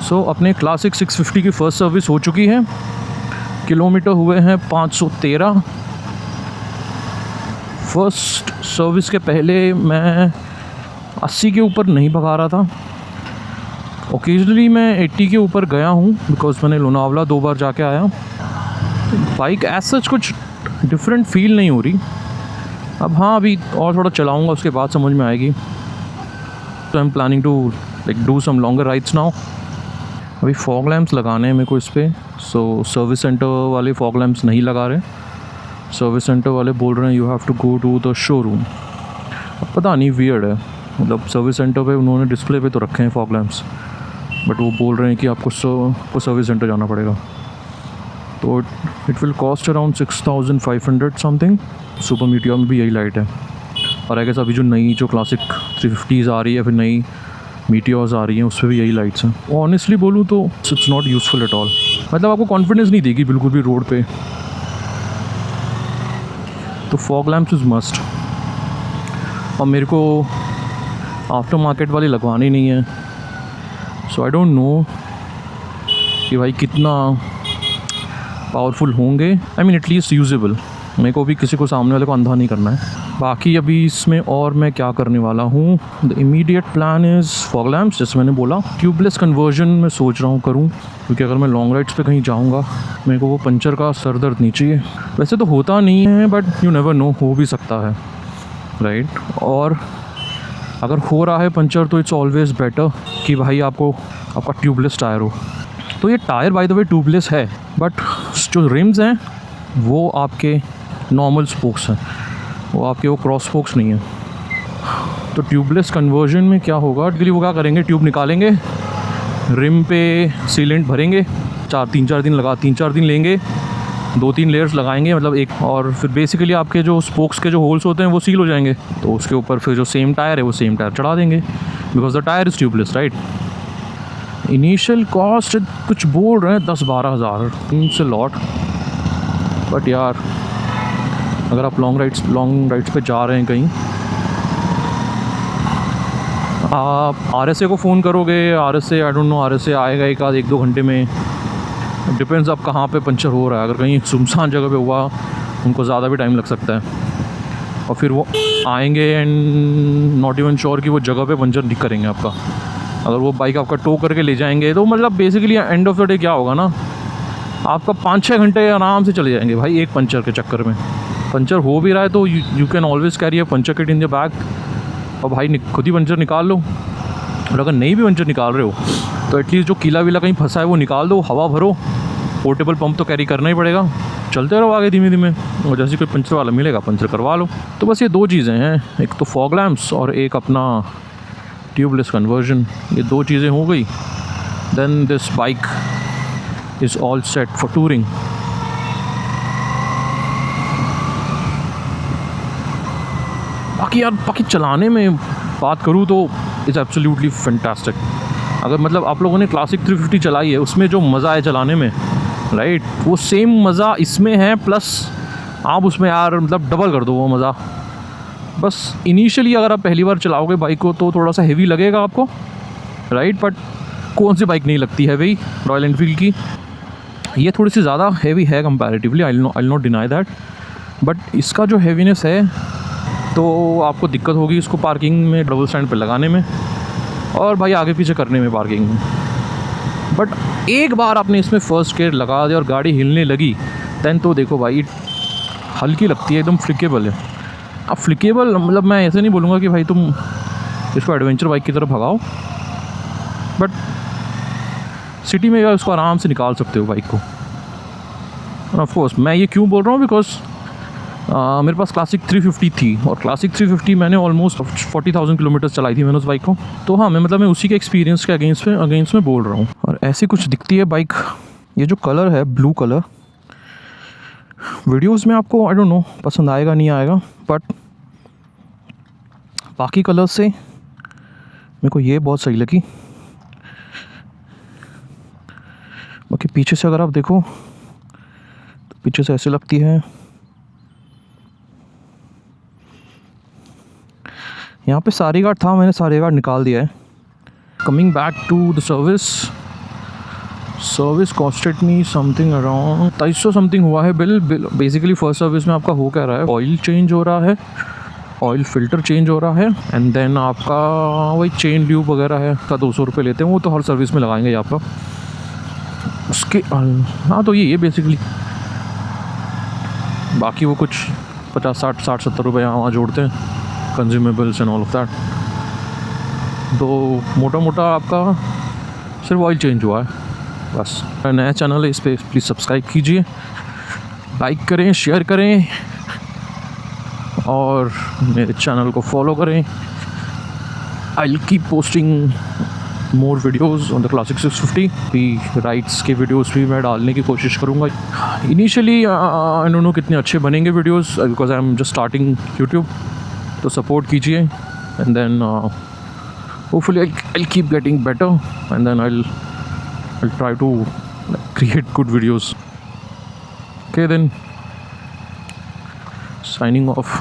सो अपने क्लासिक 650 की first service हो चुकी है। किलोमीटर हुए हैं 513। फर्स्ट सर्विस के पहले मैं 80 के ऊपर नहीं भगा रहा था। ओकेजनली मैं 80 के ऊपर गया हूँ बिकॉज मैंने लोनावला 2 बार जाके आया। बाइक एज सच कुछ डिफरेंट फील नहीं हो रही। अब हाँ, अभी और थोड़ा चलाऊँगा उसके बाद समझ में आएगी। तो I am planning to like do some longer rides now. अभी फॉग लैम्प्स लगाने हैं मेरे को इस पर। सो सर्विस सेंटर वाले फॉग लैम्प्स नहीं लगा रहे। सर्विस सेंटर वाले बोल रहे हैं you have to go to the showroom. अब पता नहीं, वियर्ड है। मतलब सर्विस सेंटर पे उन्होंने डिस्प्ले पे तो रखे हैं फॉग लैम्प्स, बट वो बोल रहे हैं कि आपको सर्विस सेंटर जाना पड़ेगा। तो it will cost around 6500 something. Super meteor में भी यही लाइट है। और आई गेस अभी जो नई जो क्लासिक 350s आ रही है, फिर नई मीटियोर्स आ रही हैं, उस पर भी यही लाइट्स हैं। ऑनेस्टली बोलूँ तो it's not useful at all. मतलब आपको कॉन्फिडेंस नहीं देगी बिल्कुल भी रोड पे। तो फॉग लैम्प्स इज़ मस्ट। और मेरे को आफ्टर मार्केट वाली लगवानी नहीं है। सो आई डोंट नो कि भाई कितना पावरफुल होंगे। I mean at least usable. मेरे को भी किसी को सामने वाले को अंधा नहीं करना है। बाकी अभी इसमें और मैं क्या करने वाला हूँ, the immediate plan is fog lamps, जैसे मैंने बोला। ट्यूबलेस कन्वर्जन मैं सोच रहा हूँ करूँ, क्योंकि अगर मैं लॉन्ग राइड्स पे कहीं जाऊँगा मेरे को वो पंचर का सर दर्द नहीं चाहिए। वैसे तो होता नहीं है, बट यू नेवर नो, हो भी सकता है, राइट। और अगर हो रहा है पंचर तो इट्स ऑलवेज़ बेटर कि भाई आपका ट्यूबलेस टायर हो। तो ये tyre by the way tubeless है, बट जो रिम्स हैं वो आपके नॉर्मल स्पोक्स हैं, वो आपके वो क्रॉस स्पोक्स नहीं है। तो ट्यूबलेस कन्वर्जन में क्या होगा, वो क्या करेंगे, ट्यूब निकालेंगे, रिम पे सीलेंट भरेंगे, 3-4 दिन लेंगे, 2-3 लेयर्स लगाएंगे, मतलब एक, और फिर बेसिकली आपके जो स्पोक्स के जो होल्स होते हैं वो सील हो जाएंगे। तो उसके ऊपर फिर जो सेम टायर है वो सेम टायर चढ़ा देंगे, because the tyre is tubeless, right. Initial cost कुछ बोल रहे हैं 10-12 हज़ार, इट्स अ लॉट। बट यार अगर आप लॉन्ग राइड्स पे जा रहे हैं कहीं, आप RSA को फ़ोन करोगे, RSA I don't know, RSA आएगा 1-2 घंटे में। डिपेंड्स आप कहाँ पे पंचर हो रहा है। अगर कहीं सुनसान जगह पे हुआ उनको ज़्यादा भी टाइम लग सकता है, और फिर वो आएंगे एंड नॉट इवन श्योर कि वो जगह पे पंचर नहीं करेंगे आपका। अगर वो बाइक आपका टो करके ले जाएंगे तो मतलब basically end of the day क्या होगा ना, आपका 5-6 घंटे आराम से चले जाएंगे भाई, एक पंचर के चक्कर में। पंचर हो भी रहा है तो you can always carry a puncture kit in the bag, और भाई खुद ही पंचर निकाल लो। और अगर नहीं भी पंचर निकाल रहे हो तो एटलीस्ट जो कीला वीला कहीं फंसा है वो निकाल दो, हवा भरो। पोर्टेबल पंप तो कैरी करना ही पड़ेगा, चलते रहो आगे धीमे धीमे, और जैसे कोई पंचर वाला मिलेगा पंचर करवा लो। तो बस ये 2 चीज़ें हैं, एक तो फॉग लैम्प्स और एक अपना ट्यूबलेस कन्वर्जन। ये 2 चीज़ें हो गई, then this bike is all set for touring. बाकी चलाने में बात करूँ तो इट्स एब्सोल्युटली फैंटास्टिक। अगर मतलब आप लोगों ने क्लासिक 350 चलाई है, उसमें जो मज़ा है चलाने में, राइट, वो सेम मज़ा इसमें है, प्लस आप उसमें यार मतलब डबल कर दो वो मज़ा। बस इनिशियली अगर आप पहली बार चलाओगे बाइक को तो थोड़ा सा हेवी लगेगा आपको, राइट। बट कौन सी बाइक नहीं लगती हैवी, रॉयल एनफील्ड की ये थोड़ी सी ज़्यादा हैवी है comparatively, I not deny that. But इसका जो हैवीनेस है तो आपको दिक्कत होगी इसको पार्किंग में, डबल स्टैंड पे लगाने में, और भाई आगे पीछे करने में पार्किंग में। बट एक बार आपने इसमें फर्स्ट गियर लगा दिया और गाड़ी हिलने लगी, दैन तो देखो भाई हल्की लगती है, एकदम फ्लिकेबल है। अब फ्लिकेबल मतलब मैं ऐसे नहीं बोलूँगा कि भाई तुम इसको एडवेंचर बाइक की तरफ भगाओ, बट सिटी में उसको आराम से निकाल सकते हो बाइक को। ऑफ कोर्स मैं ये क्यों बोल रहा हूँ, बिकॉज मेरे पास क्लासिक 350 थी, और क्लासिक 350 मैंने ऑलमोस्ट 40,000 किलोमीटर चलाई थी मैंने उस बाइक को। तो हाँ, मैं उसी के एक्सपीरियंस के अगेंस्ट में बोल रहा हूँ। और ऐसी कुछ दिखती है बाइक। ये जो कलर है ब्लू कलर, वीडियोस में आपको आई डोंट नो पसंद आएगा नहीं आएगा, बट बाकी कलर से मेरे को ये बहुत सही लगी। बाकी पीछे से अगर आप देखो तो पीछे से ऐसे लगती है। यहाँ पे सारी गार्ड था, मैंने सारी गार्ड निकाल दिया है। Coming back to the service, service costed me something around 2300 something हुआ है बिल बेसिकली फर्स्ट सर्विस में आपका हो क्या रहा है, ऑयल चेंज हो रहा है, ऑयल फिल्टर चेंज हो रहा है, एंड देन आपका वही चेन ल्यूब वगैरह है का 200 रुपये लेते हैं, वो तो हर सर्विस में लगाएंगे आपका। उसके हाँ तो ये बेसिकली, बाकी वो कुछ 50-60-70 रुपये यहाँ वहाँ जोड़ते हैं, consumables and all of that. तो मोटा मोटा आपका सिर्फ ऑयल चेंज हुआ है बस। नया चैनल है, इस पर प्लीज़ सब्सक्राइब कीजिए, लाइक करें, शेयर करें और मेरे चैनल को फॉलो करें। I will keep posting more videos on the classic 650 भी, राइड्स के वीडियोस भी मैं डालने की कोशिश करूँगा। इनिशियली आई डोंट नो कितने अच्छे बनेंगे videos because I am just starting YouTube, तो सपोर्ट कीजिए and then hopefully I keep getting better and then I'll try to create good videos. Okay then, signing off.